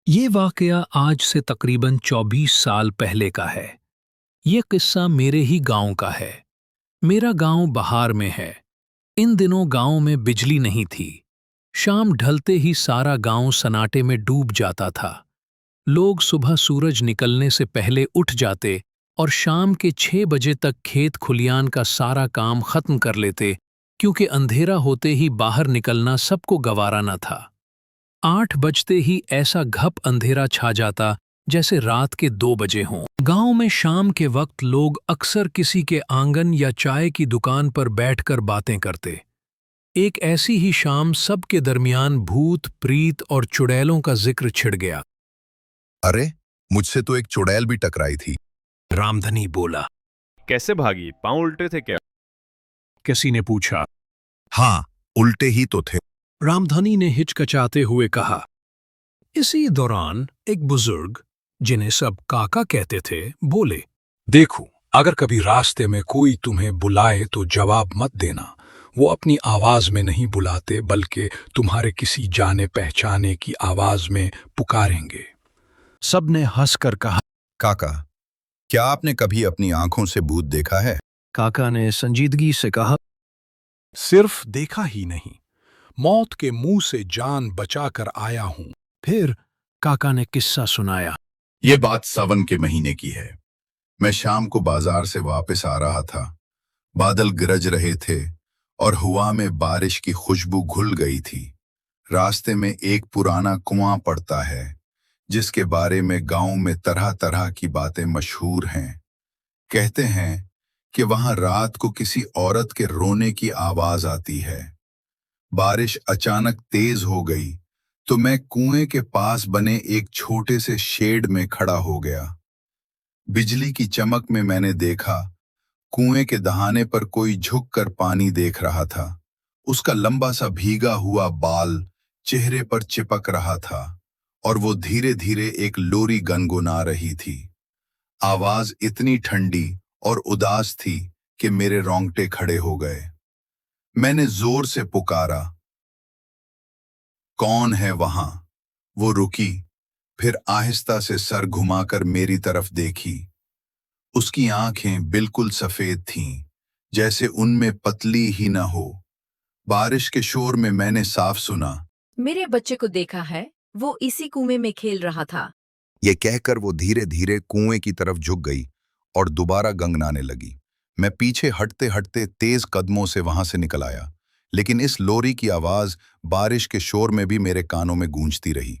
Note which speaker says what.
Speaker 1: ये वाकया आज से तकरीबन 24 साल पहले का है। ये किस्सा मेरे ही गांव का है। मेरा गांव बहार में है। इन दिनों गांव में बिजली नहीं थी। शाम ढलते ही सारा गांव सन्नाटे में डूब जाता था। लोग सुबह सूरज निकलने से पहले उठ जाते और शाम के 6 बजे तक खेत खुलियान का सारा काम खत्म कर लेते, क्योंकि अंधेरा होते ही बाहर निकलना सबको गवारा न था। 8 बजते ही ऐसा घप अंधेरा छा जाता जैसे रात के 2 बजे हों। गांव में शाम के वक्त लोग अक्सर किसी के आंगन या चाय की दुकान पर बैठकर बातें करते। एक ऐसी ही शाम सबके दरमियान भूत, प्रीत और चुड़ैलों का जिक्र छिड़ गया।
Speaker 2: अरे, मुझसे तो एक चुड़ैल भी टकराई थी।
Speaker 1: रामधनी बोला।
Speaker 3: कैसे भागी? पांव उल्टे थे क्या?
Speaker 1: किसी ने पूछा।
Speaker 2: हाँ, उल्टे ही तो थे।
Speaker 1: रामधनी ने हिचकचाते हुए कहा। इसी दौरान एक बुजुर्ग, जिन्हें सब काका कहते थे, बोले, देखो, अगर कभी रास्ते में कोई तुम्हें बुलाए तो जवाब मत देना। वो अपनी आवाज में नहीं बुलाते, बल्कि तुम्हारे किसी जाने पहचाने की आवाज में पुकारेंगे। सबने हंसकर कहा।
Speaker 2: काका, क्या आपने कभी अपनी आंखों से भूत देखा है?
Speaker 1: काका ने संजीदगी से कहा। सिर्फ देखा ही नहीं, मौत के मुंह से जान बचाकर आया हूं। फिर काका ने किस्सा सुनाया।
Speaker 2: ये बात सावन के महीने की है। मैं शाम को बाजार से वापस आ रहा था। बादल गरज रहे थे और हवा में बारिश की खुशबू घुल गई थी। रास्ते में एक पुराना कुआं पड़ता है, जिसके बारे में गांव में तरह तरह की बातें मशहूर हैं। कहते हैं कि वहां रात को किसी औरत के रोने की आवाज आती है। बारिश अचानक तेज हो गई तो मैं कुएं के पास बने एक छोटे से शेड में खड़ा हो गया। बिजली की चमक में मैंने देखा, कुएं के दहाने पर कोई झुककर पानी देख रहा था। उसका लंबा सा भीगा हुआ बाल चेहरे पर चिपक रहा था और वो धीरे धीरे एक लोरी गुनगुना रही थी। आवाज इतनी ठंडी और उदास थी कि मेरे रोंगटे खड़े हो गए। मैंने जोर से पुकारा, कौन है वहां? वो रुकी, फिर आहिस्ता से सर घुमाकर मेरी तरफ देखी। उसकी आंखें बिल्कुल सफेद थीं, जैसे उनमें पतली ही न हो। बारिश के शोर में मैंने साफ सुना,
Speaker 4: मेरे बच्चे को देखा है, वो इसी कुएं में खेल रहा था।
Speaker 2: ये कहकर वो धीरे धीरे कुएं की तरफ झुक गई और दोबारा गंगनाने लगी। मैं पीछे हटते हटते तेज कदमों से वहां से निकल आया, लेकिन इस लोरी की आवाज बारिश के शोर में भी मेरे कानों में गूंजती रही।